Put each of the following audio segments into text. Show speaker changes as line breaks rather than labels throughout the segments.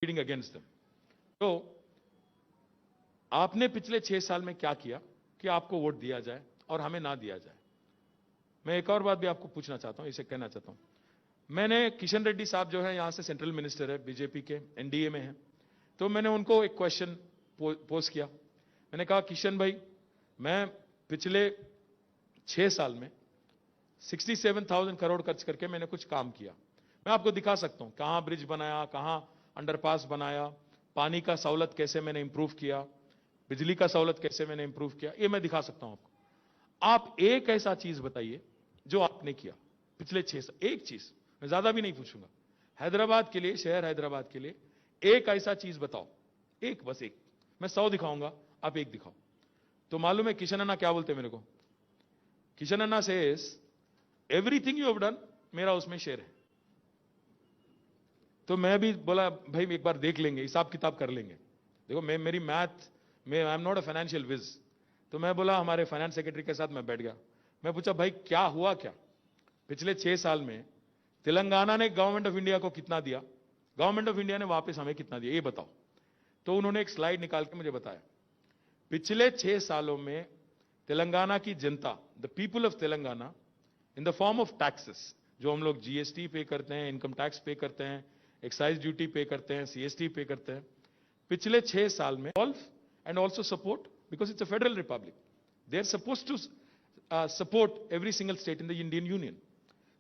Leading against them. तो आपने पिछले 6 साल में क्या किया कि आपको वोट दिया जाए और हमें ना दिया जाए? मैं एक और बात भी आपको पूछना चाहता हूं, इसे कहना चाहता हूं। मैंने किशन रेड्डी साहब जो है यहां से सेंट्रल मिनिस्टर है, बीजेपी के एनडीए में है, तो मैंने उनको एक क्वेश्चन पोस्ट किया। मैंने कहा, किशन भाई, मैं पिछले 6 साल में 67,000 करोड़ खर्च करके मैंने कुछ काम किया। मैं आपको दिखा सकता हूं कहां ब्रिज बनाया, कहां अंडरपास बनाया, पानी का सहूलत कैसे मैंने इंप्रूव किया, बिजली का सहूलत कैसे मैंने इंप्रूव किया, ये मैं दिखा सकता हूं आपको। आप एक ऐसा चीज बताइए जो आपने किया पिछले 6 साल, एक चीज, मैं ज्यादा भी नहीं पूछूंगा। हैदराबाद के लिए, शहर हैदराबाद के लिए एक ऐसा चीज बताओ, एक, बस एक। मैं 100 दिखाऊंगा, आप एक दिखाओ। तो मालूम है किशन अन्ना क्या बोलते हैं मेरे को? Kishan Anna says, everything you have done, मेरा उसमें शेयर है। तो मैं भी बोला, भाई एक बार देख लेंगे, हिसाब किताब कर लेंगे। देखो, मेरी मैथ में, I am not a financial whiz. तो मैं बोला, हमारे फाइनेंस सेक्रेटरी के साथ मैं बैठ गया। मैं पूछा, भाई क्या हुआ क्या पिछले 6 साल में? तेलंगाना ने गवर्नमेंट ऑफ इंडिया को कितना दिया, गवर्नमेंट ऑफ इंडिया ने वापस हमें कितना दिया, ये बताओ। तो उन्होंने एक स्लाइड निकाल के मुझे बताया। पिछले 6 सालों में तेलंगाना की जनता, the people of Telangana, in the form of taxes, जो हम लोग जीएसटी पे करते हैं, इनकम टैक्स पे करते हैं, एक्साइज ड्यूटी पे करते हैं, सीएसटी पे करते हैं, पिछले 6 साल में solve and also support, because it's a federal republic, they are suppose to support every single state in the Indian union.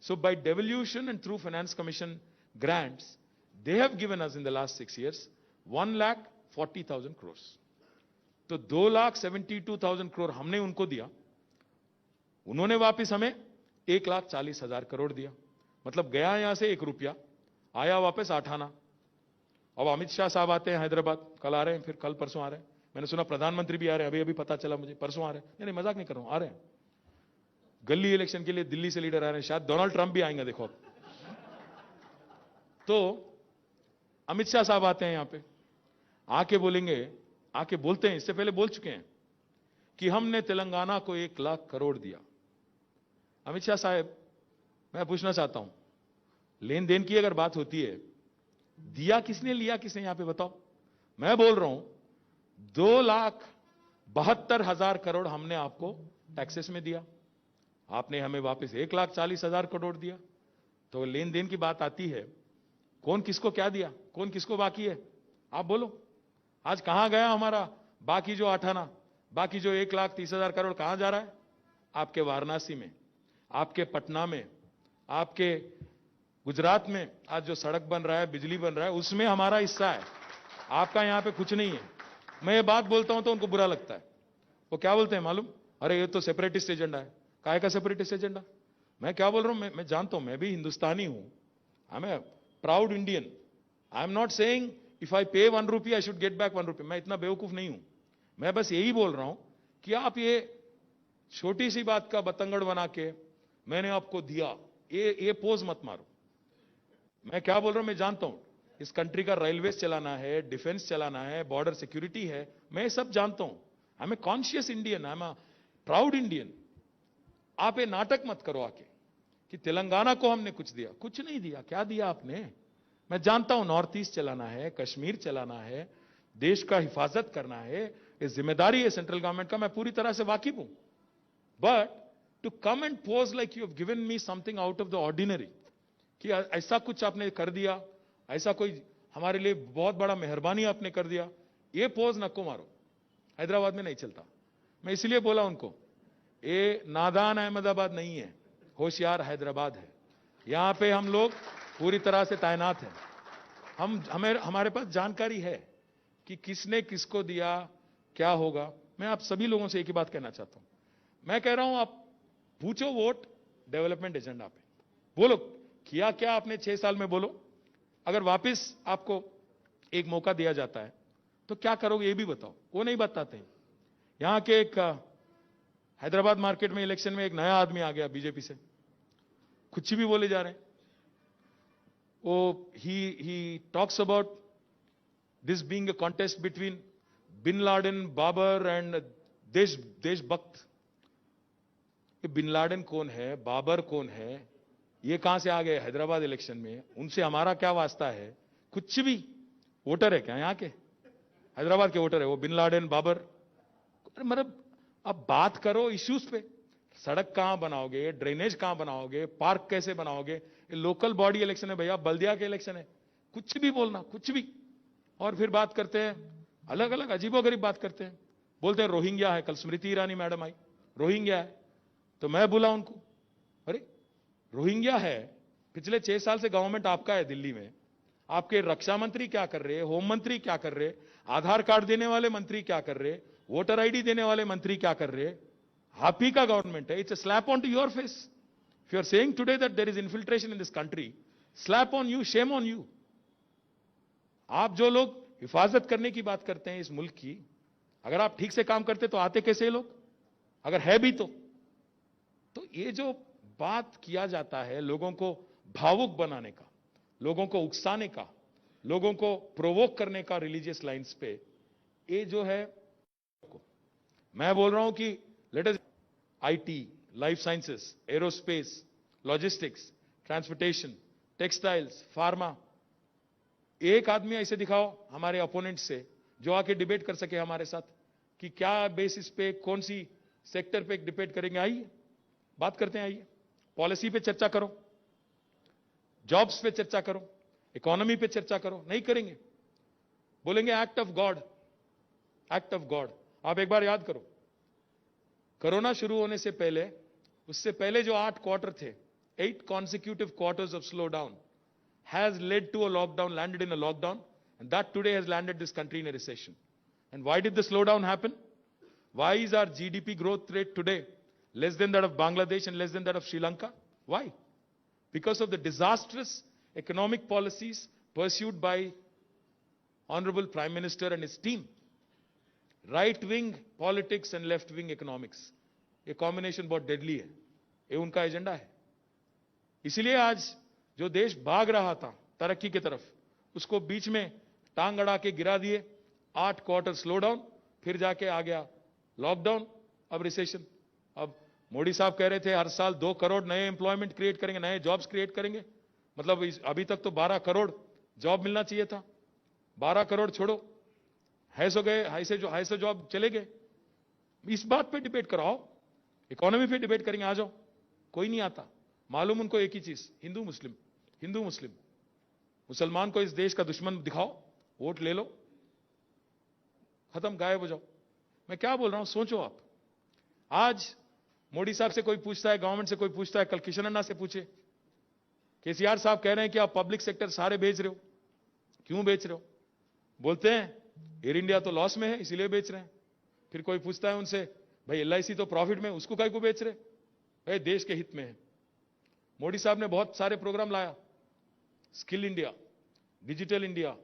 So by devolution and through finance commission grants, they have given us in the last 6 years 1,40,000 crores. तो 2,72,000 crore हमने उनको दिया, उन्होंने वापस हमें 1,40,000 करोड़ दिया। मतलब गया यहां से 1 रुपया, आया वापस 8 आना। अब अमित शाह साहब आते हैं हैदराबाद, कल आ रहे हैं, फिर कल परसों आ रहे हैं। मैंने सुना प्रधानमंत्री भी आ रहे हैं, अभी अभी पता चला मुझे, परसों आ रहे हैं। नहीं, मजाक नहीं कर रहा हूं, आ रहे हैं। गली इलेक्शन के लिए दिल्ली से लीडर आ रहे हैं, शायद डोनाल्ड ट्रंप भी आएंगे, देखो। तो अमित शाह साहब आते हैं यहां पे, आके बोलेंगे, आके बोलते हैं, इससे पहले बोल चुके हैं कि हमने तेलंगाना को 1,00,000 करोड़ दिया। अमित शाह साहब, मैं पूछना चाहता हूं, लेन देन की अगर बात होती है, दिया किसने, लिया किसने, यहां पे बताओ। मैं बोल रहा हूं 2,72,000 करोड़ हमने आपको टैक्सेस में दिया, आपने हमें वापस 1,40,000 करोड़ दिया। तो लेन देन की बात आती है, कौन किसको क्या दिया, कौन किसको बाकी है, आप बोलो। आज कहां गया हमारा बाकी जो 8 आना, बाकी जो 1,30,000 करोड़ कहां जा रहा है? आपके वाराणसी में, आपके पटना में, आपके गुजरात में आज जो सड़क बन रहा है, बिजली बन रहा है, उसमें हमारा हिस्सा है। आपका यहां पे कुछ नहीं है। मैं ये बात बोलता हूं तो उनको बुरा लगता है। वो क्या बोलते हैं मालूम? अरे ये तो सेपरेटिस्ट एजेंडा है। काय का सेपरेटिस्ट एजेंडा? मैं क्या बोल रहा हूं, मैं जानता हूं, मैं भी हिंदुस्तानी हूं, I am a proud Indian. I am not saying if I pay 1 rupee I should get back 1 rupee. मैं इतना बेवकूफ नहीं हूं। मैं बस यही बोल रहा हूं कि आप ये छोटी सी बात का बतंगड़ बना के मैंने आपको दिया, ये पोज मत मारो। मैं क्या बोल रहा हूं, मैं जानता हूं इस कंट्री का रेलवेज चलाना है, डिफेंस चलाना है, बॉर्डर सिक्योरिटी है, मैं ये सब जानता हूं। I am a conscious Indian, I am a proud Indian. आप ये नाटक मत करो आके कि तेलंगाना को हमने कुछ दिया। कुछ नहीं दिया। क्या दिया आपने? मैं जानता हूं नॉर्थ ईस्ट चलाना है, कश्मीर चलाना है, देश का हिफाजत करना है, ये जिम्मेदारी है सेंट्रल गवर्नमेंट का, मैं पूरी तरह से वाकिफ हूं। But to come and pose like you have given me something out of the ordinary, कि ऐसा कुछ आपने कर दिया, ऐसा कोई हमारे लिए बहुत बड़ा मेहरबानी आपने कर दिया, ये पोज नको मारो। हैदराबाद में नहीं चलता। मैं इसलिए बोला उनको, ये नादान अहमदाबाद नहीं है, होशियार हैदराबाद है। यहां पे हम लोग पूरी तरह से तैनात हैं। हमारे पास जानकारी है कि किसने किसको दिया, क्या होगा। मैं आप सभी लोगों से एक ही बात कहना चाहता हूं। मैं कह रहा हूं, आप पूछो वोट डेवलपमेंट एजेंडा पे, बोलो किया क्या आपने 6 साल में, बोलो। अगर वापस आपको एक मौका दिया जाता है तो क्या करोगे, ये भी बताओ। वो नहीं बताते। यहां के एक हैदराबाद मार्केट में इलेक्शन में एक नया आदमी आ गया बीजेपी से, कुछ भी बोले जा रहे हैं। वो ही talks about this being a contest between bin Laden, Babar and deshbhakt. Bin Laden कौन है, बाबर कौन है, ये कहां से आ गए हैदराबाद इलेक्शन में, उनसे हमारा क्या वास्ता है? कुछ भी। वोटर है क्या यहाँ के? हैदराबाद के वोटर है वो, बिन लादेन, बाबर। मतलब अब बात करो इश्यूज पे। सड़क कहां बनाओगे, ड्रेनेज कहां बनाओगे, पार्क कैसे बनाओगे? ये लोकल बॉडी इलेक्शन है भैया, बल्दिया के इलेक्शन है। कुछ भी बोलना, कुछ भी। और फिर बात करते हैं, अलग अलग अजीबोगरीब बात करते हैं। बोलते हैं रोहिंग्या है, कल स्मृति ईरानी मैडम आई, रोहिंग्या है, तो मैं बोला उनको, अरे रोहिंग्या है, पिछले 6 साल से गवर्नमेंट आपका है दिल्ली में, आपके रक्षा मंत्री क्या कर रहे, होम मंत्री क्या कर रहे, आधार कार्ड देने वाले मंत्री क्या कर रहे, वोटर आईडी देने वाले मंत्री क्या कर रहे? आप ही का गवर्नमेंट है। It's a slap on to your face. If you are saying today that there is infiltration in this country, slap on you, shame on you. आप जो लोग हिफाजत करने की बात करते हैं इस मुल्क की, अगर आप ठीक से काम करते तो आते कैसे लोग? अगर है भी तो ये जो बात किया जाता है लोगों को भावुक बनाने का, लोगों को उकसाने का, लोगों को प्रोवोक करने का रिलीजियस लाइंस पे, ये जो है, मैं बोल रहा हूं कि let us IT, life sciences, aerospace, logistics, transportation, textiles, pharma, एक आदमी ऐसे दिखाओ हमारे अपोनेंट से जो आके डिबेट कर सके हमारे साथ कि क्या बेसिस पे, कौन सी सेक्टर पे डिबेट करेंगे। आइए बात करते हैं, आइए पॉलिसी पे चर्चा करो, जॉब्स पे चर्चा करो, इकोनॉमी पे चर्चा करो। नहीं करेंगे, बोलेंगे act of God, act of God. आप एक बार याद करो, कोरोना शुरू होने से पहले, उससे पहले जो 8 क्वार्टर थे, 8 consecutive quarters of slowdown has led to a lockdown, landed in a lockdown, and that today has landed this country in a recession. And why did the slowdown happen? Why is our GDP growth rate today less than that of Bangladesh and less than that of Sri Lanka? Why? Because of the disastrous economic policies pursued by Honorable Prime Minister and his team. Right wing politics and left wing economics, ये combination बहुत deadly है, ये उनका agenda है। इसलिए आज जो देश भाग रहा था तरक्की की तरफ, उसको बीच में टांग अड़ा के गिरा दिए। 8 क्वार्टर स्लो डाउन, फिर जाके आ गया लॉकडाउन, अब रिसेशन। अब मोदी साहब कह रहे थे हर साल 2 करोड़ नए एम्प्लॉयमेंट क्रिएट करेंगे, नए जॉब्स क्रिएट करेंगे। मतलब अभी तक तो 12 करोड़ जॉब मिलना चाहिए था, 12 करोड़ छोड़ो, ऐसे गए, ऐसे जॉब चले गए। इस बात पे डिबेट कराओ, इकोनॉमी पे डिबेट करेंगे, आ जाओ। कोई नहीं आता। मालूम उनको एक ही चीज, हिंदू मुस्लिम, हिंदू मुस्लिम। मुसलमान को इस देश का दुश्मन दिखाओ, वोट ले लो, खत्म, गायब हो जाओ। मैं क्या बोल रहा हूं, सोचो आप। आज मोदी साहब से कोई पूछता है, गवर्नमेंट से कोई पूछता है, कल किशन अन्ना से पूछे, केसीआर साहब कह रहे हैं कि आप पब्लिक सेक्टर सारे बेच रहे हो, क्यों बेच रहे हो? बोलते हैं एयर इंडिया तो लॉस में है इसीलिए बेच रहे हैं। फिर कोई पूछता है उनसे, भाई एलआईसी तो प्रॉफिट में, उसको काय को बेच रहे? भाई देश के हित में है। मोदी साहब ने बहुत सारे प्रोग्राम लाया, skill India, digital India,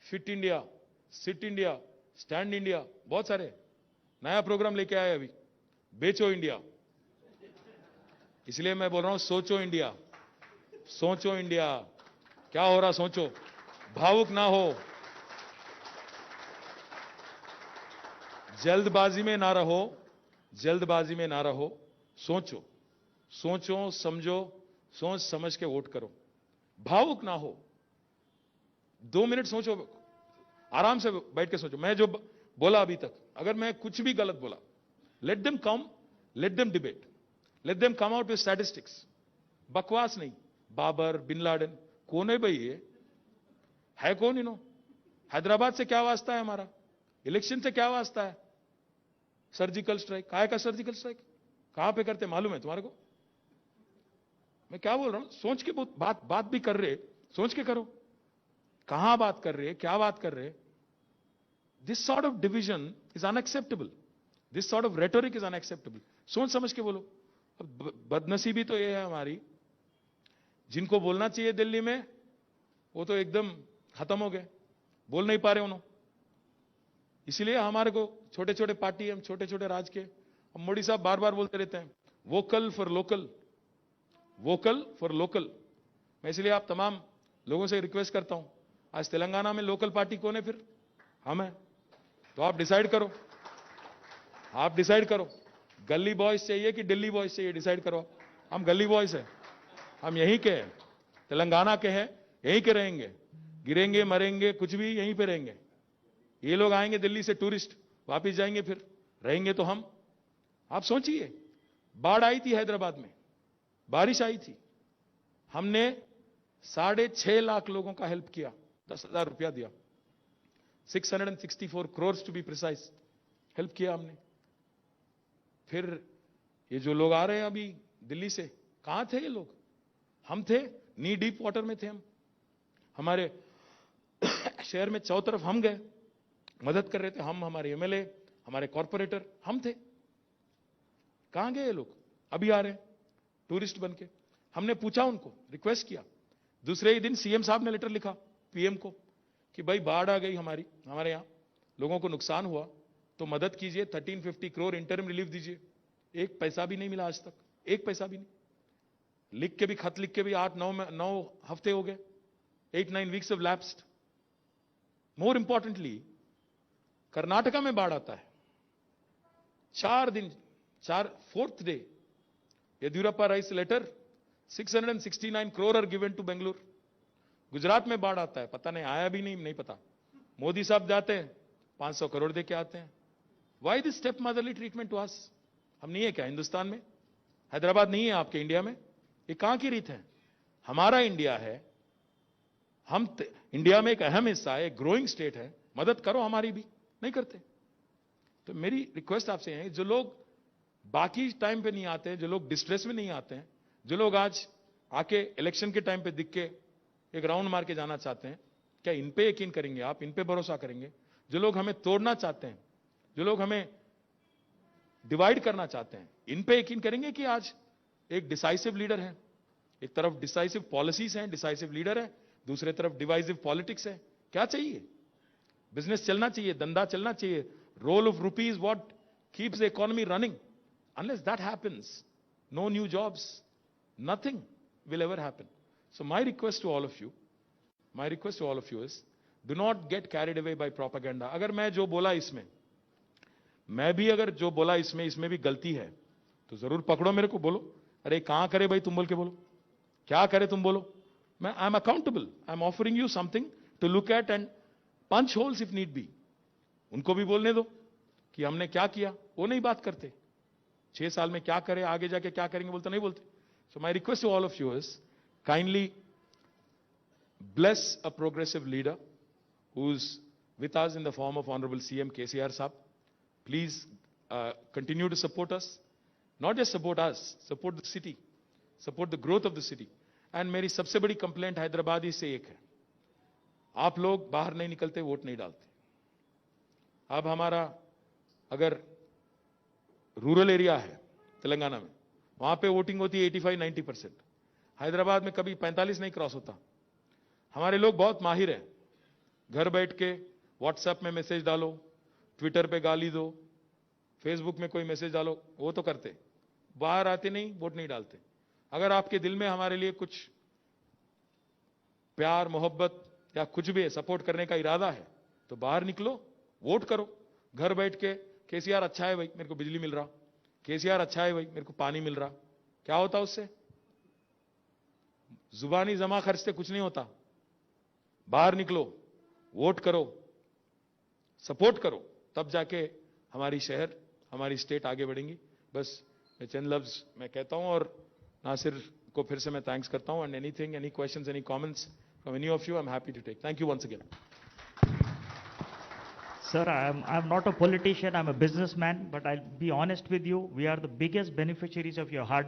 fit India, sit India, stand India, बहुत सारे नया प्रोग्राम लेके आए अभी। बेचो इंडिया। इसलिए मैं बोल रहा हूं, सोचो इंडिया, सोचो इंडिया, क्या हो रहा सोचो, भावुक ना हो, जल्दबाजी में ना रहो, जल्दबाजी में ना रहो, सोचो, सोचो समझो, सोच समझ के वोट करो, भावुक ना हो। 2 मिनट सोचो, आराम से बैठ के सोचो। मैं जो बोला अभी तक, अगर मैं कुछ भी गलत बोला, let them come, let them debate, let them come out with statistics. बकवास नहीं। बाबर, बिन लादेन, कौन है भाई ये? है कौन इन्हों? हैदराबाद से क्या वास्ता है हमारा? इलेक्शन से क्या वास्ता है? सर्जिकल स्ट्राइक, काय का सर्जिकल स्ट्राइक? कहां पे करते मालूम है तुम्हारे को? मैं क्या बोल रहा हूं, सोच के बात भी कर रहे, सोच के करो, कहां बात कर रहे, क्या बात कर रहे। This sort of division is unacceptable, this sort of rhetoric is unacceptable. सोच समझ के बोलो। बदनसीबी तो ये है हमारी, जिनको बोलना चाहिए दिल्ली में, वो तो एकदम खत्म हो गए, बोल नहीं पा रहे उन्होंने। इसलिए हमारे को छोटे छोटे पार्टी, हम छोटे छोटे राज के, हम मोदी साहब बार बार बोलते रहते हैं vocal for local, vocal for local. मैं इसलिए आप तमाम लोगों से रिक्वेस्ट करता हूं, आज तेलंगाना में लोकल पार्टी कौन है? फिर हम हैं। तो आप डिसाइड करो, आप डिसाइड करो, गली बॉयज चाहिए कि दिल्ली बॉयज चाहिए, डिसाइड करो। हम गली बॉयज हैं, हम यहीं के हैं, तेलंगाना के हैं, यहीं के रहेंगे। गिरेंगे मरेंगे कुछ भी यहीं पे रहेंगे। ये लोग आएंगे दिल्ली से टूरिस्ट, वापस जाएंगे, फिर रहेंगे तो हम। आप सोचिए, बाढ़ आई थी हैदराबाद में, बारिश आई थी, हमने 6.5 लाख लोगों का हेल्प किया, 10,000 रुपया दिया, 664 crore to be precise help किया हमने। फिर ये जो लोग आ रहे हैं अभी दिल्ली से, कहां थे ये लोग? हम थे, नी डीप वाटर में थे हम। हमारे शहर में चौं तरफ हम गए, मदद कर रहे थे हम, हमारे एमएलए, हमारे कॉर्पोरेटर, हम थे। कहां गए ये लोग? अभी आ रहे हैं टूरिस्ट बन के। हमने पूछा उनको, रिक्वेस्ट किया, दूसरे ही दिन सीएम साहब ने लेटर लिखा पीएम को कि भाई बाढ़ आ गई हमारे यहां, लोगों को नुकसान हुआ, तो मदद कीजिए, 1350 करोड़ इंटरिम रिलीफ दीजिए। एक पैसा भी नहीं मिला आज तक, एक पैसा भी नहीं। लिख के भी, खत लिख के भी 8-9 हफ्ते हो गए, 8-9 weeks of lapsed. More importantly, Karnataka में बाढ़ आता है, 4 दिन, 4th day, Yediyurappa writes letter, 669 crore are given to Bengaluru. Gujarat में बाढ़ आता है, पता नहीं आया भी नहीं पता, मोदी साहब जाते हैं 500 करोड़ दे के आते हैं। Why this step motherly treatment to us? हम नहीं है क्या हिंदुस्तान में? हैदराबाद नहीं है आपके इंडिया में? ये कहां की रीत है? हमारा इंडिया है, हम इंडिया में एक अहम हिस्सा है, ग्रोइंग स्टेट है, मदद करो हमारी भी, नहीं करते। तो मेरी रिक्वेस्ट आपसे है, जो लोग बाकी टाइम पे नहीं आते, जो लोग डिस्ट्रेस में नहीं आते हैं, जो लोग आज आके इलेक्शन के टाइम पे दिख के एक राउंड मार के जाना चाहते हैं, क्या इन पे यकीन करेंगे आप? इन पे भरोसा करेंगे? जो लोग हमें तोड़ना चाहते हैं, जो लोग हमें डिवाइड करना चाहते हैं, इन पे यकीन करेंगे कि आज एक डिसाइसिव लीडर है? एक तरफ डिसाइसिव पॉलिसीज हैं, डिसाइसिव लीडर है, दूसरे तरफ डिवाइसिव पॉलिटिक्स है। क्या चाहिए? बिजनेस चलना चाहिए, धंधा चलना चाहिए। Role of rupee is what keeps the economy running. Unless that happens, no new jobs, nothing will ever happen. So my request to all of you is, do not get carried away by propaganda. अगर मैं जो बोला इसमें, मैं भी अगर जो बोला इसमें भी गलती है, तो जरूर पकड़ो मेरे को, बोलो, अरे कहां करे भाई तुम बोल के बोलो, क्या करे तुम बोलो। मैं I am accountable, I am offering you something to look at and punch holes if need be. उनको भी बोलने दो कि हमने क्या किया, वो नहीं बात करते। 6 साल में क्या करे, आगे जाके क्या करेंगे बोलते नहीं बोलते। So my request to all of you is, kindly bless a progressive leader who's with us in the form of Honorable CM KCR Saab. Please continue to support us. Not just support us, support the city, support the growth of the city. And मेरी सबसे बड़ी complaint Hyderabadi से एक है, आप लोग बाहर नहीं निकलते, वोट नहीं डालते। अब हमारा अगर रूरल एरिया है तेलंगाना में, वहां पे वोटिंग होती है 85-90%। हैदराबाद में कभी 45 नहीं क्रॉस होता। हमारे लोग बहुत माहिर हैं, घर बैठ के व्हाट्सएप में मैसेज डालो, ट्विटर पे गाली दो, फेसबुक में कोई मैसेज डालो, वो तो करते, बाहर आते नहीं, वोट नहीं डालते। अगर आपके दिल में हमारे लिए कुछ प्यार मोहब्बत या कुछ भी सपोर्ट करने का इरादा है, तो बाहर निकलो, वोट करो। घर बैठ के केसीआर अच्छा है भाई, मेरे को बिजली मिल रहा, केसीआर अच्छा है भाई, मेरे को पानी मिल रहा, क्या होता उससे? जुबानी जमा खर्च से कुछ नहीं होता। बाहर निकलो, वोट करो, सपोर्ट करो, तब जाके हमारी शहर, हमारी स्टेट आगे बढ़ेंगी। बस मैं चंद लफ्ज मैं कहता हूं, और नासिर को फिर से मैं थैंक्स करता हूं। And anything, any questions, any comments from any of you, I am happy to take. Thank you once again.
Sir, I'm not a politician, I'm a businessman, but I'll be honest with you, we are the biggest beneficiaries of your hard